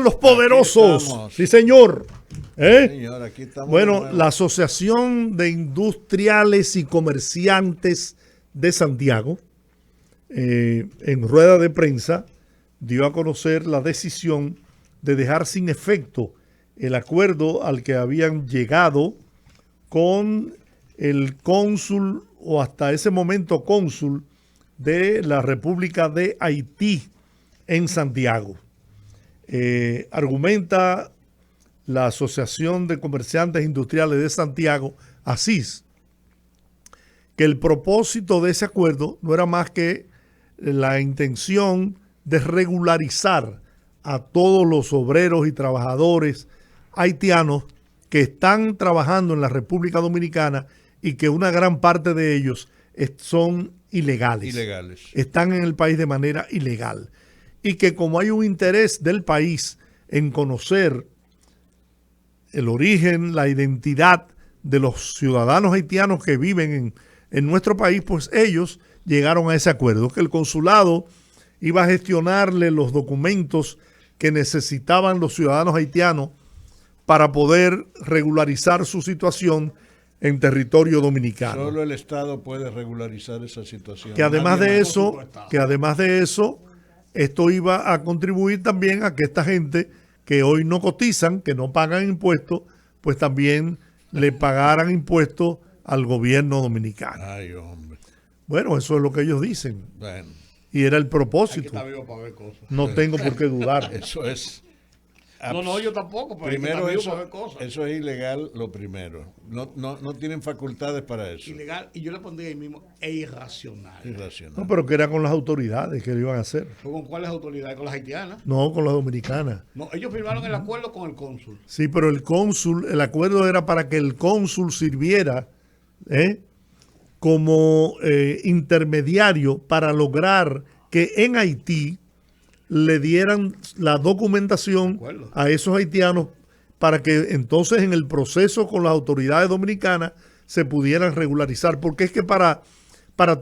están los poderosos. Sí, señor. Señor, aquí estamos. Bueno, la Asociación de Industriales y Comerciantes de Santiago, en rueda de prensa, dio a conocer la decisión de dejar sin efecto el acuerdo al que habían llegado con el cónsul o hasta ese momento cónsul de la República de Haití en Santiago. Argumenta la Asociación de Comerciantes Industriales de Santiago, ACIS, que el propósito de ese acuerdo no era más que la intención de regularizar a todos los obreros y trabajadores haitianos que están trabajando en la República Dominicana y que una gran parte de ellos son ilegales. Están en el país de manera ilegal. Y que como hay un interés del país en conocer el origen, la identidad de los ciudadanos haitianos que viven en nuestro país, pues ellos llegaron a ese acuerdo, que el consulado iba a gestionarle los documentos que necesitaban los ciudadanos haitianos para poder regularizar su situación en territorio dominicano. Solo el Estado puede regularizar esa situación. Que además de eso, esto iba a contribuir también a que esta gente que hoy no cotizan, que no pagan impuestos, pues también le pagaran impuestos al gobierno dominicano. Ay, hombre. Bueno, eso es lo que ellos dicen. Bueno. Y era el propósito. No tengo por qué dudar. Eso es. No, yo tampoco. Primero, eso es ilegal, lo primero. No tienen facultades para eso. Ilegal, y yo le pondría ahí mismo, irracional. No, pero que era con las autoridades que lo iban a hacer. ¿Con cuáles autoridades? ¿Con las haitianas? No, con las dominicanas. No, ellos firmaron el acuerdo con el cónsul. Sí, pero el acuerdo era para que el cónsul sirviera como intermediario para lograr que en Haití le dieran la documentación a esos haitianos para que entonces en el proceso con las autoridades dominicanas se pudieran regularizar. Porque es que para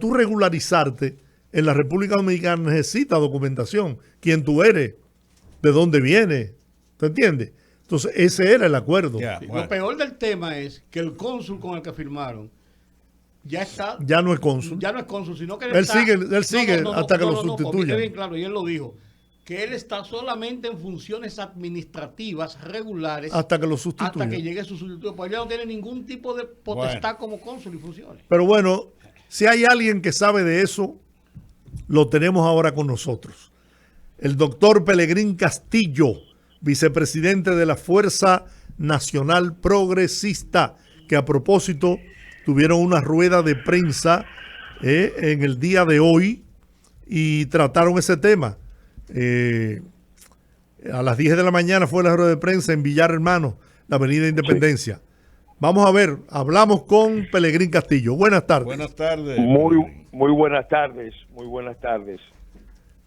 tú regularizarte en la República Dominicana necesitas documentación. ¿Quién tú eres? ¿De dónde vienes? ¿Te entiendes? Entonces ese era el acuerdo. Lo peor del tema es que el cónsul con el que firmaron ya no es cónsul. Ya no es cónsul, sino que él sigue hasta que lo sustituyan. Bien claro, y él lo dijo, que él está solamente en funciones administrativas regulares hasta que lo sustituya. Hasta que llegue su sustituto. Pues él no tiene ningún tipo de potestad como cónsul y funciones. Pero bueno, si hay alguien que sabe de eso, lo tenemos ahora con nosotros. El doctor Pelegrín Castillo, vicepresidente de la Fuerza Nacional Progresista, que a propósito tuvieron una rueda de prensa en el día de hoy y trataron ese tema. A las 10 de la mañana fue la rueda de prensa en Villar Hermanos, la Avenida Independencia. Sí. Vamos a ver, hablamos con Pelegrín Castillo. Buenas tardes. Buenas tardes. Muy buenas tardes, muy buenas tardes.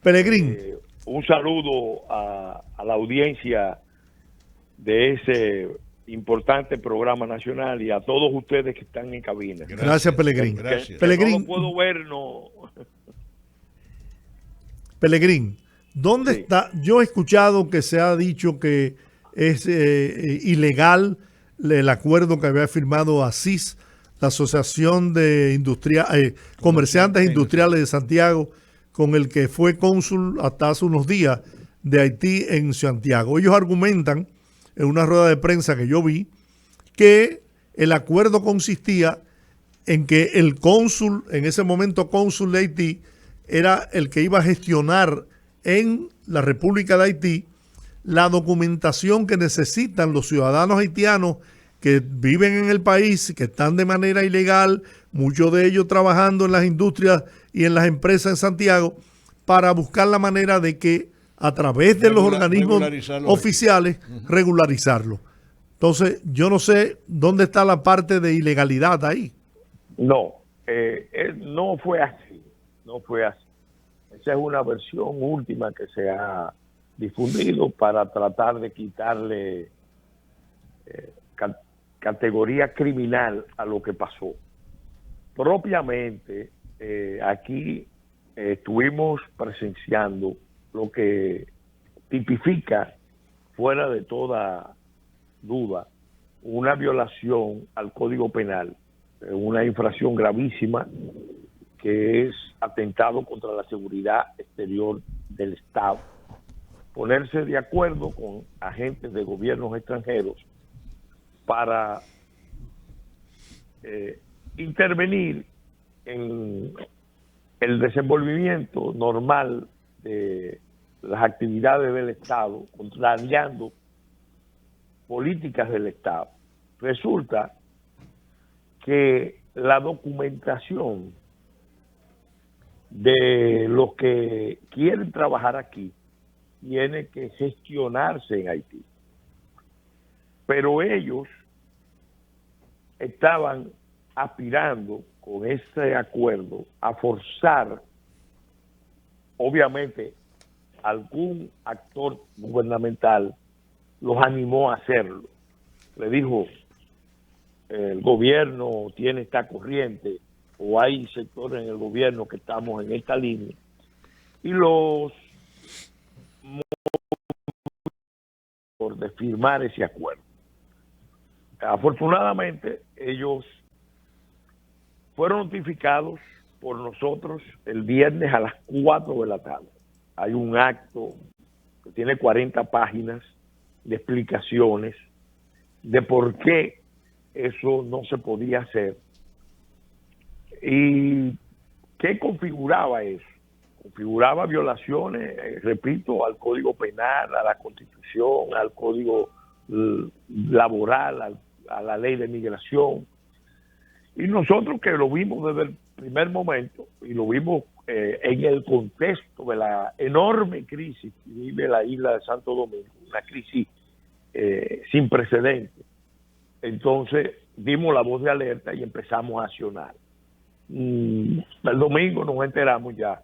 Pelegrín. Un saludo a la audiencia de ese importante programa nacional y a todos ustedes que están en cabina. Gracias, Pelegrín. Gracias. Pelegrín, no lo puedo ver, no. Pelegrín, ¿dónde está? Yo he escuchado que se ha dicho que es ilegal el acuerdo que había firmado ACIS, la Asociación de Comerciantes Industriales de Santiago, con el que fue cónsul hasta hace unos días de Haití en Santiago. Ellos argumentan en una rueda de prensa que yo vi que el acuerdo consistía en que el cónsul, en ese momento cónsul de Haití, era el que iba a gestionar en la República de Haití la documentación que necesitan los ciudadanos haitianos que viven en el país, que están de manera ilegal, muchos de ellos trabajando en las industrias y en las empresas en Santiago, para buscar la manera de que a través de los organismos oficiales regularizarlo. Entonces, yo no sé dónde está la parte de ilegalidad ahí. No, no fue así. No fue así. Esa es una versión última que se ha difundido para tratar de quitarle categoría criminal a lo que pasó. Propiamente, aquí estuvimos presenciando lo que tipifica fuera de toda duda una violación al Código Penal, una infracción gravísima que es atentado contra la seguridad exterior del Estado. Ponerse de acuerdo con agentes de gobiernos extranjeros para intervenir en el desenvolvimiento normal de las actividades del Estado, contrariando políticas del Estado. Resulta que la documentación de los que quieren trabajar aquí tiene que gestionarse en Haití. Pero ellos estaban aspirando con ese acuerdo a forzar, obviamente, algún actor gubernamental los animó a hacerlo. Le dijo, el gobierno tiene esta corriente, o hay sectores en el gobierno que estamos en esta línea, y los de firmar ese acuerdo. Afortunadamente, ellos fueron notificados por nosotros el viernes a las 4 de la tarde. Hay un acto que tiene 40 páginas de explicaciones de por qué eso no se podía hacer y qué configuraba eso. Configuraba violaciones, repito, al Código Penal, a la Constitución, al Código Laboral, a la Ley de Migración. Y nosotros que lo vimos desde el primer momento y lo vimos en el contexto de la enorme crisis que vive la isla de Santo Domingo, una crisis sin precedentes. Entonces dimos la voz de alerta y empezamos a accionar. El domingo nos enteramos ya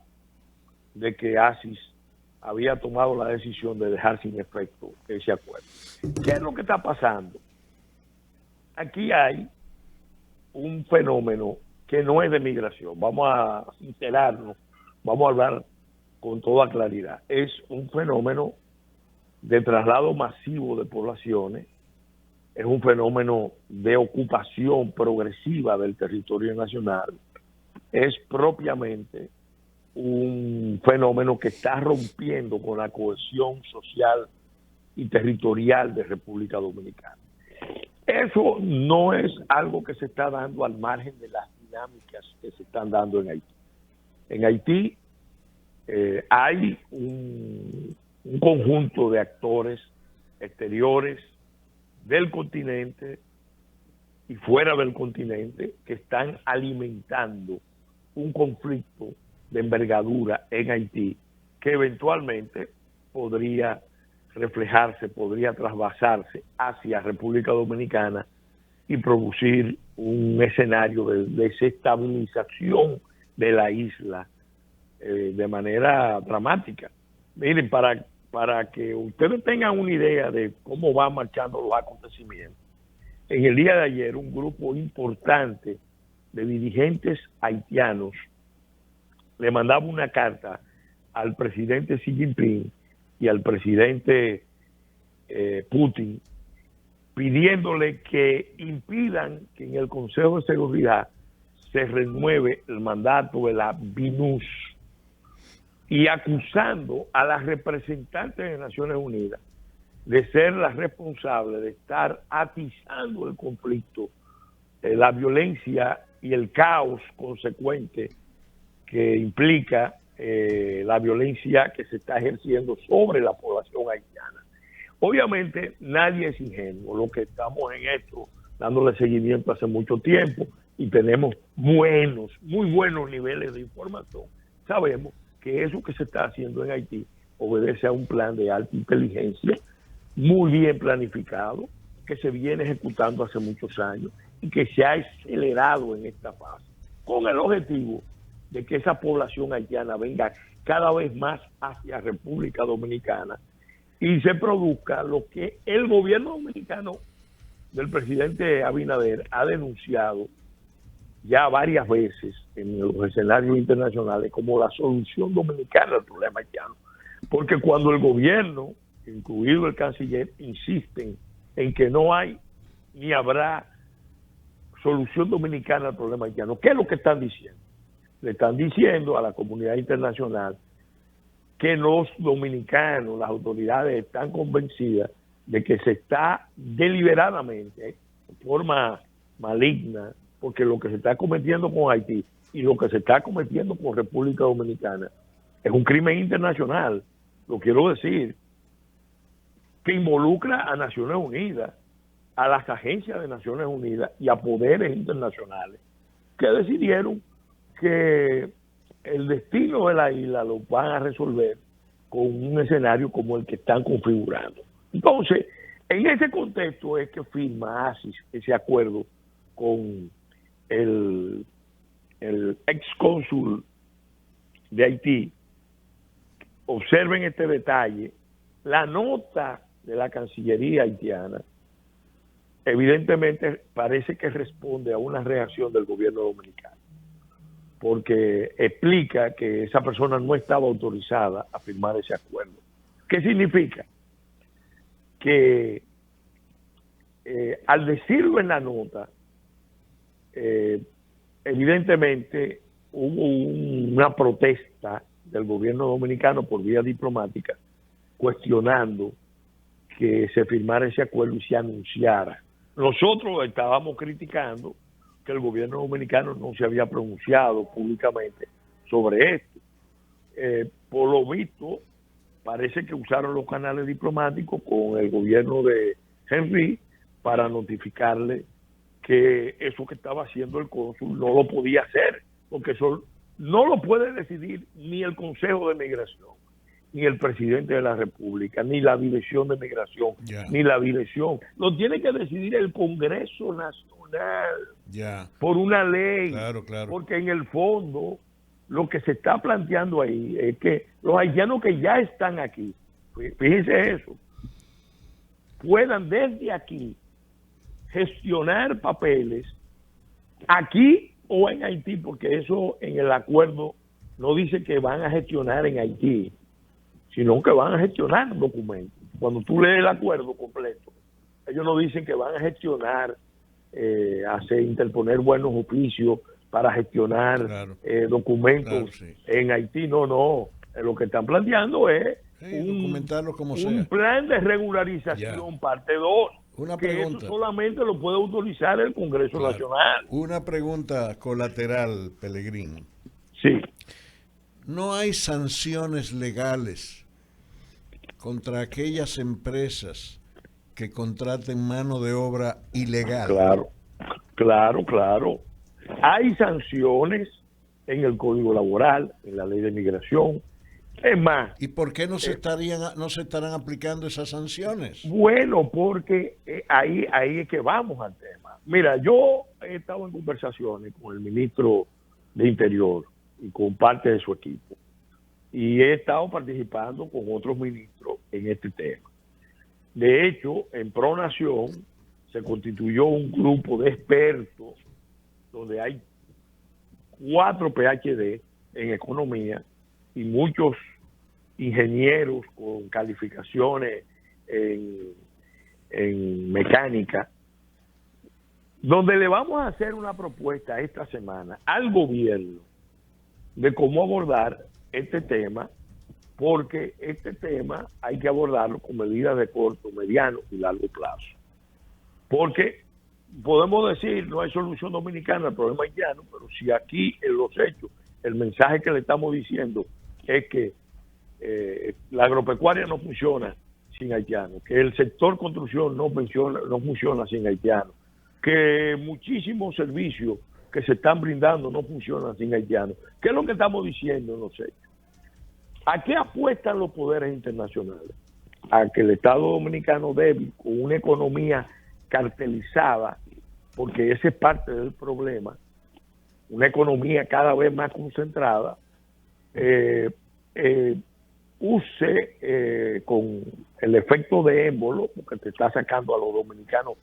de que ASIS había tomado la decisión de dejar sin efecto ese acuerdo. ¿Qué es lo que está pasando? Aquí hay un fenómeno que no es de migración. Vamos a sincerarnos, vamos a hablar con toda claridad. Es un fenómeno de traslado masivo de poblaciones, es un fenómeno de ocupación progresiva del territorio nacional, es propiamente un fenómeno que está rompiendo con la cohesión social y territorial de República Dominicana. Eso no es algo que se está dando al margen de las dinámicas que se están dando en Haití. En Haití hay un conjunto de actores exteriores del continente y fuera del continente que están alimentando un conflicto de envergadura en Haití que eventualmente podría reflejarse, podría trasvasarse hacia República Dominicana y producir un escenario de desestabilización de la isla de manera dramática. Miren, para que ustedes tengan una idea de cómo van marchando los acontecimientos, en el día de ayer un grupo importante de dirigentes haitianos le mandaba una carta al presidente Xi Jinping y al presidente Putin pidiéndole que impidan que en el Consejo de Seguridad se renueve el mandato de la BINUS y acusando a las representantes de Naciones Unidas de ser las responsables de estar atizando el conflicto, la violencia y el caos consecuente que implica la violencia que se está ejerciendo sobre la población haitiana. Obviamente nadie es ingenuo, los que estamos en esto dándole seguimiento hace mucho tiempo y tenemos muy buenos niveles de información, sabemos que eso que se está haciendo en Haití obedece a un plan de alta inteligencia muy bien planificado, que se viene ejecutando hace muchos años y que se ha acelerado en esta fase, con el objetivo de que esa población haitiana venga cada vez más hacia República Dominicana y se produzca lo que el gobierno dominicano del presidente Abinader ha denunciado ya varias veces en los escenarios internacionales como la solución dominicana al problema haitiano. Porque cuando el gobierno incluido el canciller, insisten en que no hay ni habrá solución dominicana al problema haitiano. ¿Qué es lo que están diciendo? Le están diciendo a la comunidad internacional que los dominicanos, las autoridades están convencidas de que se está deliberadamente, de forma maligna, porque lo que se está cometiendo con Haití y lo que se está cometiendo con República Dominicana es un crimen internacional, lo quiero decir, que involucra a Naciones Unidas, a las agencias de Naciones Unidas y a poderes internacionales que decidieron que el destino de la isla lo van a resolver con un escenario como el que están configurando. Entonces, en ese contexto es que firma ASIS ese acuerdo con el ex cónsul de Haití. Observen este detalle. La nota de la Cancillería haitiana evidentemente parece que responde a una reacción del gobierno dominicano, porque explica que esa persona no estaba autorizada a firmar ese acuerdo. ¿Qué significa? Que al decirlo en la nota, evidentemente hubo una protesta del gobierno dominicano por vía diplomática cuestionando que se firmara ese acuerdo y se anunciara. Nosotros estábamos criticando que el gobierno dominicano no se había pronunciado públicamente sobre esto. Por lo visto, parece que usaron los canales diplomáticos con el gobierno de Henry para notificarle que eso que estaba haciendo el cónsul no lo podía hacer, porque eso no lo puede decidir ni el Consejo de Migración, ni el presidente de la República, ni la Dirección de Migración, ni la dirección. Lo tiene que decidir el Congreso Nacional por una ley. Claro. Porque en el fondo lo que se está planteando ahí es que los haitianos que ya están aquí, fíjense eso, puedan desde aquí gestionar papeles aquí o en Haití, porque eso en el acuerdo no dice que van a gestionar en Haití, sino que van a gestionar documentos. Cuando tú lees el acuerdo completo, ellos no dicen que van a gestionar, interponer buenos oficios para gestionar documentos en Haití. No. Lo que están planteando es un plan de regularización, parte 2. Una que pregunta. eso solamente lo puede autorizar el Congreso Nacional. Una pregunta colateral, Pelegrín. Sí. ¿No hay sanciones legales contra aquellas empresas que contraten mano de obra ilegal? Claro. Hay sanciones en el Código Laboral, en la Ley de Migración. Es más. ¿Y por qué no se estarán aplicando esas sanciones? Bueno, porque ahí es que vamos al tema. Mira, yo he estado en conversaciones con el ministro de Interior y con parte de su equipo, y he estado participando con otros ministros en este tema. De hecho, en ProNación se constituyó un grupo de expertos donde hay 4 PhD en economía y muchos ingenieros con calificaciones en mecánica, donde le vamos a hacer una propuesta esta semana al gobierno de cómo abordar este tema, porque este tema hay que abordarlo con medidas de corto, mediano y largo plazo. Porque podemos decir, no hay solución dominicana al problema haitiano, pero si aquí en los hechos, el mensaje que le estamos diciendo es que la agropecuaria no funciona sin haitianos, que el sector construcción no funciona sin haitianos, que muchísimos servicios que se están brindando no funcionan sin haitianos. ¿Qué es lo que estamos diciendo en los hechos? ¿A qué apuestan los poderes internacionales? A que el Estado dominicano débil, con una economía cartelizada, porque ese es parte del problema, una economía cada vez más concentrada, use con el efecto de émbolo, porque te está sacando a los dominicanos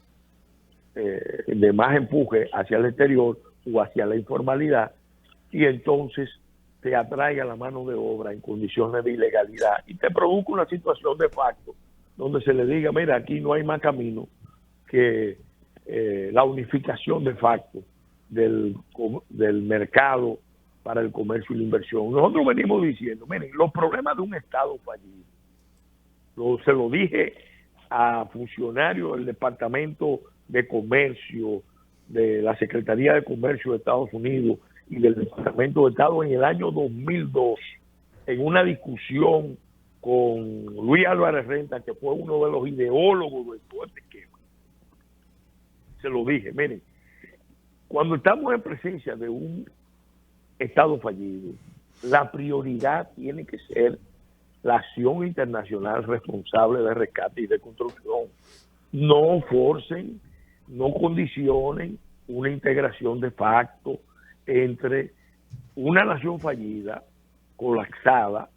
de más empuje hacia el exterior o hacia la informalidad, y entonces te atraiga la mano de obra en condiciones de ilegalidad y te provoca una situación de facto donde se le diga, mira, aquí no hay más camino que la unificación de facto del mercado para el comercio y la inversión. Nosotros venimos diciendo, miren, los problemas de un Estado fallido, se lo dije a funcionarios del Departamento de Comercio, de la Secretaría de Comercio de Estados Unidos y del Departamento de Estado en el año 2002, en una discusión con Luis Álvarez Renta, que fue uno de los ideólogos de todo este esquema. Se lo dije, miren, cuando estamos en presencia de un Estado fallido, la prioridad tiene que ser la acción internacional responsable de rescate y de construcción. No forcen, no condicionen una integración de facto entre una nación fallida, colapsada.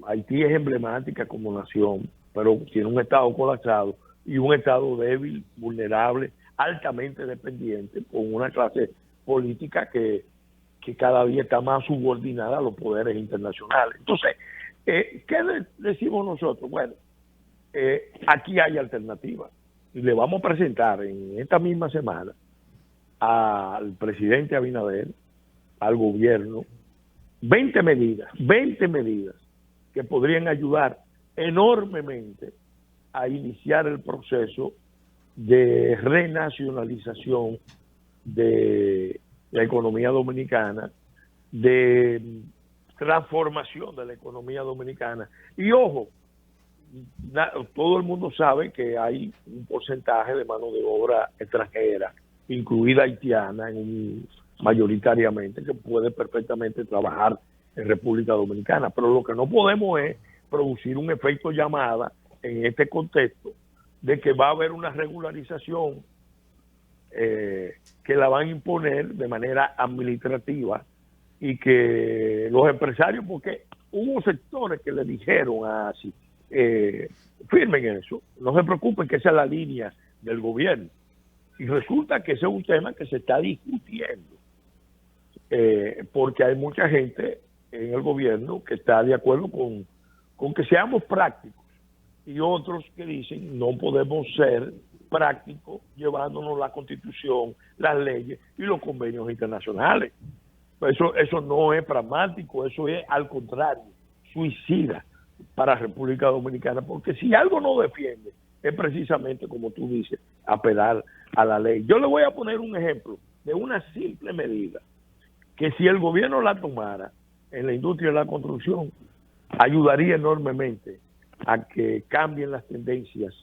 Haití es emblemática como nación, pero tiene un Estado colapsado y un Estado débil, vulnerable, altamente dependiente, con una clase política que cada día está más subordinada a los poderes internacionales. Entonces, ¿qué decimos nosotros? Bueno, aquí hay alternativas. Y le vamos a presentar en esta misma semana al presidente Abinader, al gobierno, 20 medidas que podrían ayudar enormemente a iniciar el proceso de renacionalización de la economía dominicana, de transformación de la economía dominicana. Y ojo, todo el mundo sabe que hay un porcentaje de mano de obra extranjera, incluida haitiana, mayoritariamente, que puede perfectamente trabajar en República Dominicana. Pero lo que no podemos es producir un efecto llamada en este contexto de que va a haber una regularización que la van a imponer de manera administrativa y que los empresarios, porque hubo sectores que le dijeron así, firmen eso, no se preocupen que esa es la línea del gobierno. Y resulta que ese es un tema que se está discutiendo, porque hay mucha gente en el gobierno que está de acuerdo con que seamos prácticos y otros que dicen no podemos ser prácticos llevándonos la Constitución, las leyes y los convenios internacionales. Eso no es pragmático, eso es al contrario, suicida para República Dominicana, porque si algo no defiende es precisamente, como tú dices, apelar a la ley. Yo le voy a poner un ejemplo de una simple medida que si el gobierno la tomara en la industria de la construcción, ayudaría enormemente a que cambien las tendencias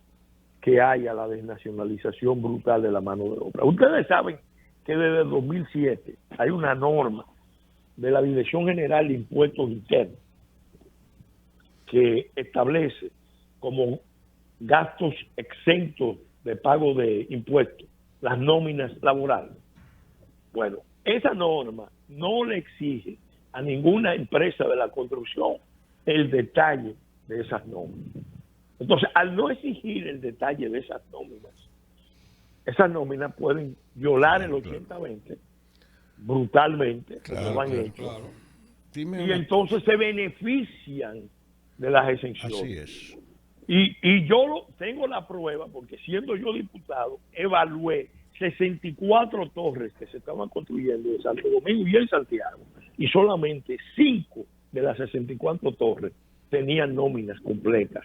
que hay a la desnacionalización brutal de la mano de obra. Ustedes saben que desde el 2007 hay una norma de la Dirección General de Impuestos Internos que establece como gastos exentos de pago de impuestos las nóminas laborales. Bueno, esa norma no le exige a ninguna empresa de la construcción el detalle de esas nóminas. Entonces, al no exigir el detalle de esas nóminas pueden violar el 80-20 brutalmente, como lo han hecho, y entonces se benefician de las exenciones. Así es. Y yo tengo la prueba, porque siendo yo diputado, evalué 64 torres que se estaban construyendo en Santo Domingo y en Santiago, y solamente 5 de las 64 torres tenían nóminas completas.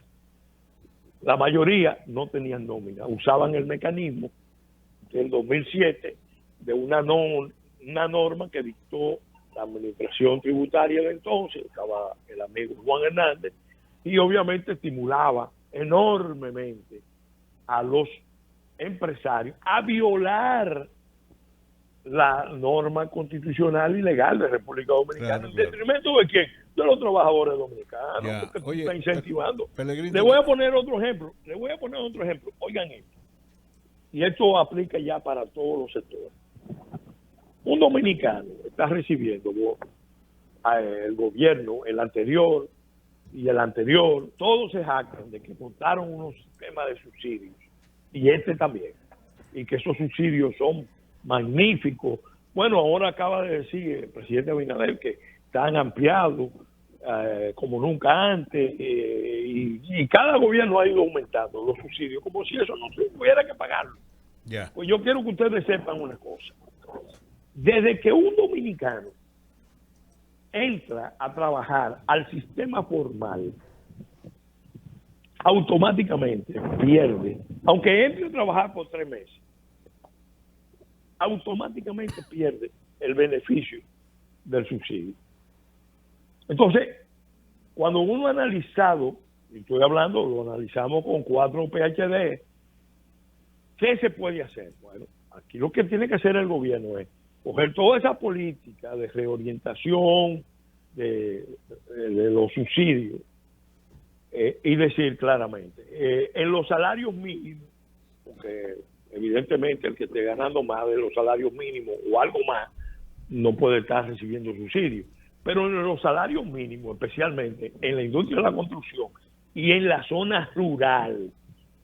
La mayoría no tenían nómina, usaban el mecanismo del 2007 de una norma que dictó la administración tributaria de entonces, estaba el amigo Juan Hernández, y obviamente estimulaba enormemente a los empresarios a violar la norma constitucional y legal de República Dominicana. ¿En detrimento de quién? De los trabajadores dominicanos, porque tú estás incentivando. Le voy a poner otro ejemplo. Oigan esto. Y esto aplica ya para todos los sectores. Un dominicano está recibiendo el gobierno, el anterior y el anterior, todos se jactan de que montaron unos sistemas de subsidios, y este también, y que esos subsidios son magníficos. Bueno, ahora acaba de decir el presidente Abinader que están ampliados como nunca antes, y cada gobierno ha ido aumentando los subsidios, como si eso no se tuviera que pagarlo. Ya. Pues yo quiero que ustedes sepan una cosa. Desde que un dominicano entra a trabajar al sistema formal, automáticamente pierde, aunque entre a trabajar por 3 meses, automáticamente pierde el beneficio del subsidio. Entonces, cuando uno ha analizado, y estoy hablando, lo analizamos con 4 PhD, ¿qué se puede hacer? Bueno, aquí lo que tiene que hacer el gobierno es coger toda esa política de reorientación de los subsidios y decir claramente, en los salarios mínimos, porque evidentemente el que esté ganando más de los salarios mínimos o algo más, no puede estar recibiendo subsidios. Pero en los salarios mínimos, especialmente en la industria de la construcción y en la zona rural,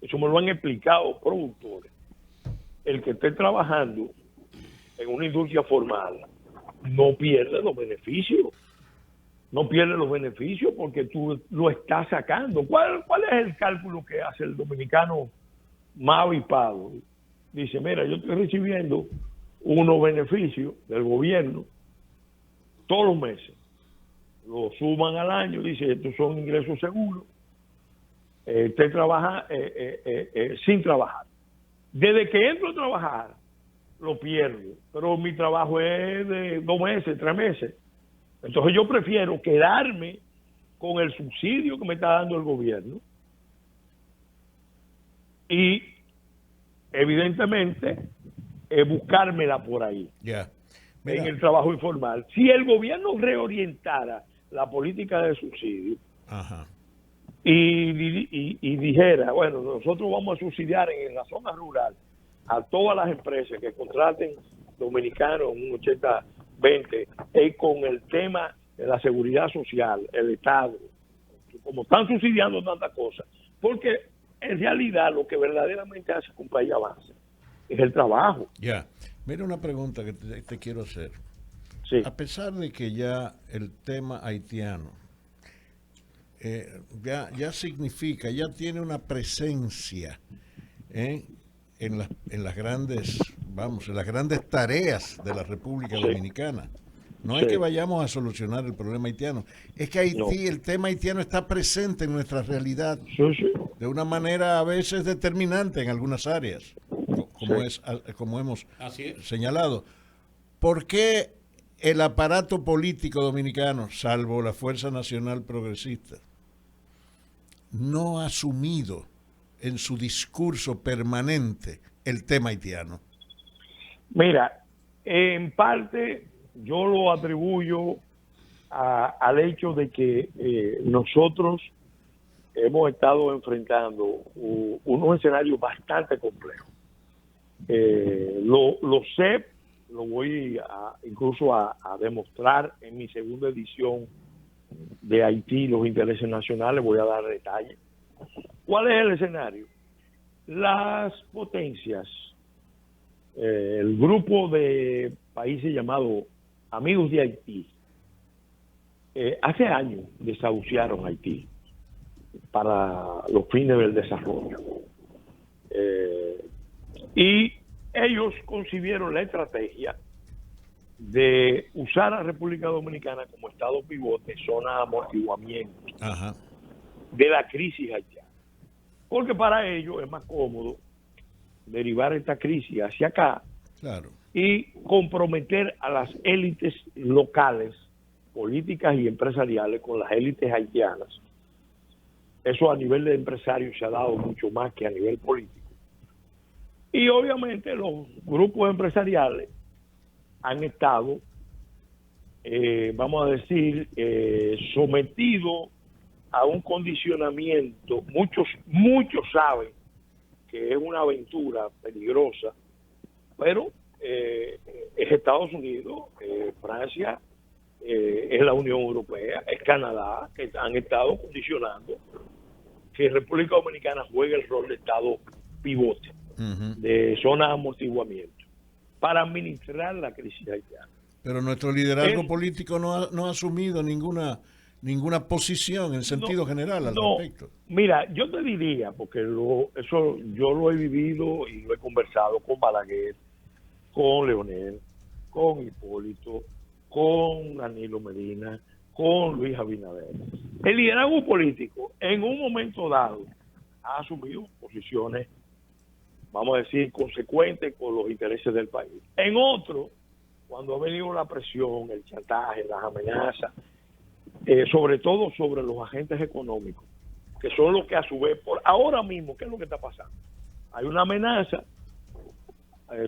eso me lo han explicado productores, el que esté trabajando en una industria formal no pierde los beneficios. No pierde los beneficios porque tú lo estás sacando. ¿Cuál es el cálculo que hace el dominicano más avispado? Dice, mira, yo estoy recibiendo unos beneficios del gobierno todos los meses. Lo suman al año, dice, estos son ingresos seguros. Usted trabaja sin trabajar. Desde que entro a trabajar, lo pierdo. Pero mi trabajo es de 2 meses, 3 meses. Entonces yo prefiero quedarme con el subsidio que me está dando el gobierno y evidentemente buscármela por ahí, en el trabajo informal. Si el gobierno reorientara la política de subsidio y dijera, bueno, nosotros vamos a subsidiar en la zona rural a todas las empresas que contraten dominicanos, un 80-20, con el tema de la seguridad social, el Estado, como están subsidiando tantas cosas, porque en realidad lo que verdaderamente hace que un país avance es el trabajo. Ya. Mira una pregunta que te quiero hacer. Sí. A pesar de que ya el tema haitiano ya significa, ya tiene una presencia en las grandes, en las grandes tareas de la República Dominicana. No es que vayamos a solucionar el problema haitiano, es que Haití, el tema haitiano está presente en nuestra realidad de una manera a veces determinante en algunas áreas, como hemos señalado. ¿Por qué el aparato político dominicano, salvo la Fuerza Nacional Progresista, no ha asumido en su discurso permanente el tema haitiano? Mira, en parte yo lo atribuyo al hecho de que nosotros hemos estado enfrentando unos escenarios bastante complejos. Lo sé, lo voy incluso a demostrar en mi segunda edición de Haití, los intereses nacionales, voy a dar detalles. ¿Cuál es el escenario? Las potencias, el grupo de países llamado Amigos de Haití, hace años desahuciaron Haití para los fines del desarrollo. Y ellos concibieron la estrategia de usar a República Dominicana como estado pivote, zona de amortiguamiento de la crisis haitiana. Porque para ellos es más cómodo derivar esta crisis hacia acá y comprometer a las élites locales, políticas y empresariales con las élites haitianas. Eso a nivel de empresarios se ha dado mucho más que a nivel político. Y obviamente los grupos empresariales han estado, vamos a decir, sometidos a un condicionamiento. Muchos saben que es una aventura peligrosa, pero es Estados Unidos, Francia, es la Unión Europea, es Canadá, que han estado condicionando que República Dominicana juegue el rol de Estado pivote, de zona de amortiguamiento, para administrar la crisis haitiana. Pero nuestro liderazgo político no ha asumido ninguna ninguna posición en sentido general al respecto. Mira, yo te diría, porque eso yo lo he vivido y lo he conversado con Balaguer, con Leonel, con Hipólito, con Danilo Medina, con Luis Abinader. El liderazgo político en un momento dado ha asumido posiciones, vamos a decir, consecuentes con los intereses del país. En otro, cuando ha venido la presión, el chantaje, las amenazas, sobre todo sobre los agentes económicos, que son los que a su vez, por ahora mismo, ¿qué es lo que está pasando? Hay una amenaza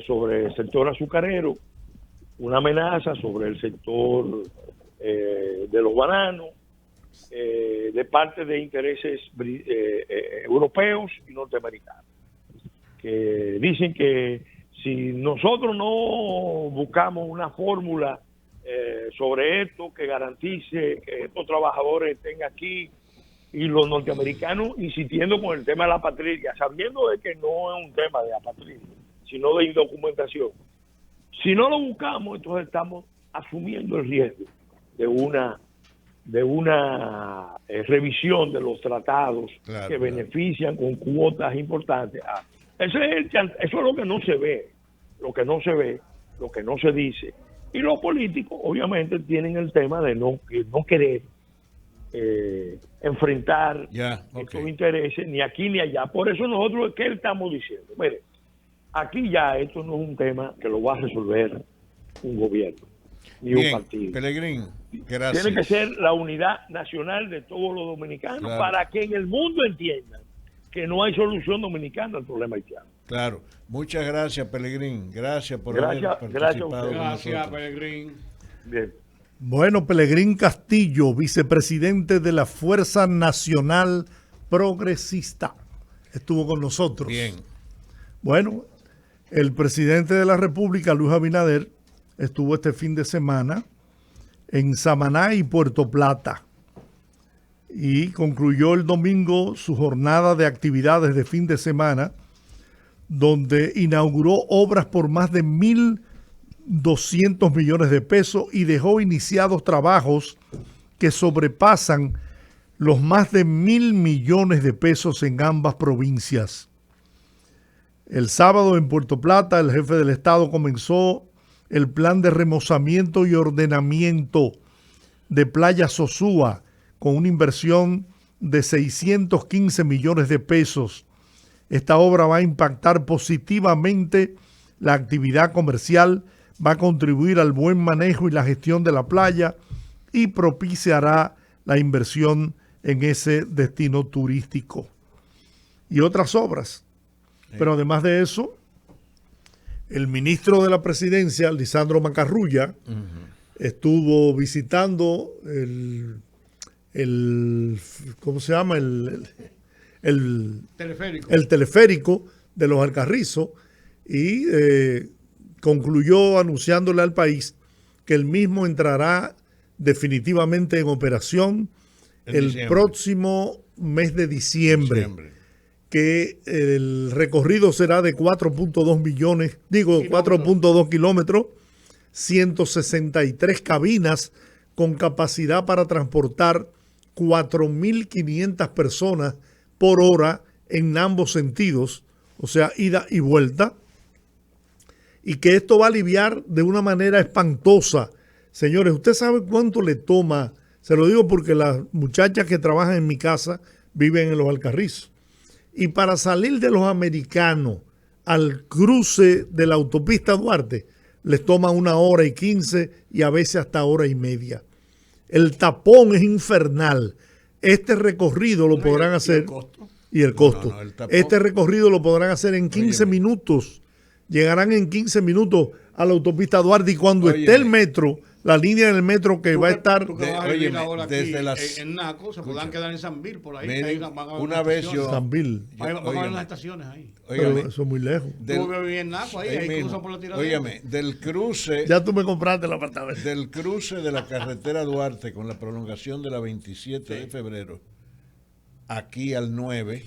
sobre el sector azucarero, una amenaza sobre el sector de los bananos, de parte de intereses europeos y norteamericanos, que dicen que si nosotros no buscamos una fórmula sobre esto que garantice que estos trabajadores estén aquí, y los norteamericanos insistiendo con el tema de la patria, sabiendo de que no es un tema de apatría, sino de indocumentación. Si no lo buscamos, entonces estamos asumiendo el riesgo de una revisión de los tratados que benefician con cuotas importantes. Eso es lo que no se ve, lo que no se dice. Y los políticos, obviamente, tienen el tema de no querer enfrentar estos intereses ni aquí ni allá. Por eso nosotros, ¿qué estamos diciendo? Mire, aquí ya esto no es un tema que lo va a resolver un gobierno ni un partido. Pelegrín, gracias. Tiene que ser la unidad nacional de todos los dominicanos para que en el mundo entiendan que no hay solución dominicana al problema haitiano. Claro. Muchas gracias, Pelegrín. Gracias por haber participado. Gracias, Pelegrín. Bien. Bueno, Pelegrín Castillo, vicepresidente de la Fuerza Nacional Progresista, estuvo con nosotros. Bien. Bueno, el presidente de la República, Luis Abinader, estuvo este fin de semana en Samaná y Puerto Plata y concluyó el domingo su jornada de actividades de fin de semana, donde inauguró obras por más de 1.200 millones de pesos y dejó iniciados trabajos que sobrepasan los más de 1.000 millones de pesos en ambas provincias. El sábado en Puerto Plata, el jefe del Estado comenzó el plan de remozamiento y ordenamiento de Playa Sosúa con una inversión de 615 millones de pesos. Esta obra va a impactar positivamente la actividad comercial, va a contribuir al buen manejo y la gestión de la playa y propiciará la inversión en ese destino turístico. Y otras obras. Pero además de eso, el ministro de la Presidencia, Lisandro Macarrulla, estuvo visitando ¿cómo se llama? El teleférico de los Alcarrizos y concluyó anunciándole al país que el mismo entrará definitivamente en operación el próximo mes de diciembre. Que el recorrido será de 4.2 kilómetros, 163 cabinas con capacidad para transportar 4.500 personas por hora en ambos sentidos, o sea, ida y vuelta, y que esto va a aliviar de una manera espantosa. Señores, ¿usted sabe cuánto le toma? Se lo digo porque las muchachas que trabajan en mi casa viven en los Alcarrizos. Y para salir de los Americanos al cruce de la autopista Duarte, les toma 1 hora y 15 y a veces hasta 1 hora y media. El tapón es infernal. Este recorrido lo podrán hacer. Y el costo. Este recorrido lo podrán hacer en 15 minutos. Llegarán en 15 minutos a la autopista Duarte y cuando esté el metro, la línea del metro que va a estar... desde en Naco, se podrán quedar en Sanville, por ahí. Una vez yo... Sanville. Vamos a ver las estaciones ahí. Pero eso es muy lejos. Tú vives en Naco, ahí cruzan por la tiradera. Óigame, del cruce... Ya tú me compraste el apartamento. Del cruce de la carretera Duarte con la prolongación de la 27 de febrero, aquí al 9,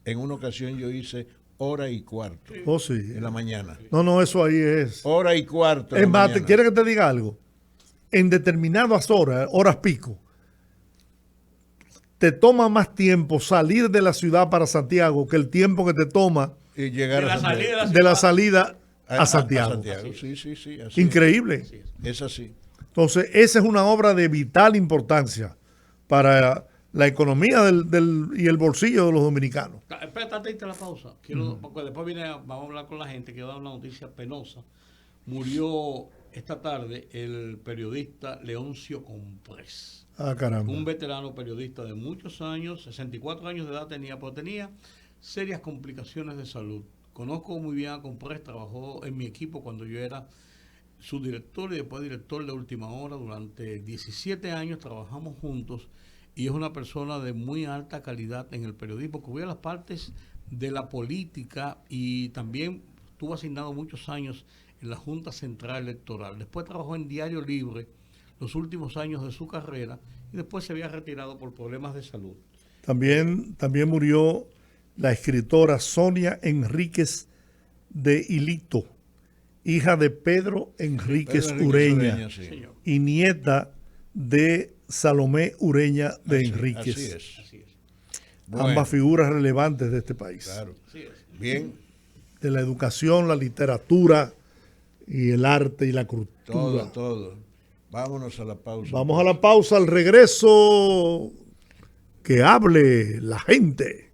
en una ocasión yo hice 1:15. Oh, sí. En la mañana. No, eso ahí es. 1:15. Es más, ¿quieres que te diga algo? En determinadas horas pico, te toma más tiempo salir de la ciudad para Santiago que el tiempo que te toma Y llegar De la a Santiago. salida de la salida a Santiago. Sí, sí, sí. Así Increíble. es así. Entonces, esa es una obra de vital importancia para la economía y el bolsillo de los dominicanos. Espérate antes de la pausa. Porque después vamos a hablar con la gente. Quiero dar una noticia penosa. Murió esta tarde el periodista Leoncio Comprés. Ah, caramba. Un veterano periodista de muchos años, 64 años de edad tenía, pero tenía serias complicaciones de salud. Conozco muy bien a Comprés, trabajó en mi equipo cuando yo era subdirector y después director de Última Hora. Durante 17 años trabajamos juntos y es una persona de muy alta calidad en el periodismo, cubría las partes de la política y también estuvo asignado muchos años en la Junta Central Electoral. Después trabajó en Diario Libre los últimos años de su carrera y después se había retirado por problemas de salud. También murió la escritora Sonia Enríquez de Hilito, hija de Pedro Enríquez Ureña sí. y nieta de Salomé Ureña de Enríquez. Así es. Así es. Bueno, Ambas figuras relevantes de este país. claro. Así es. Bien, De la educación, la literatura y el arte y la cultura. todo. Vámonos a la pausa. Vamos a la pausa, al regreso, que hable la gente.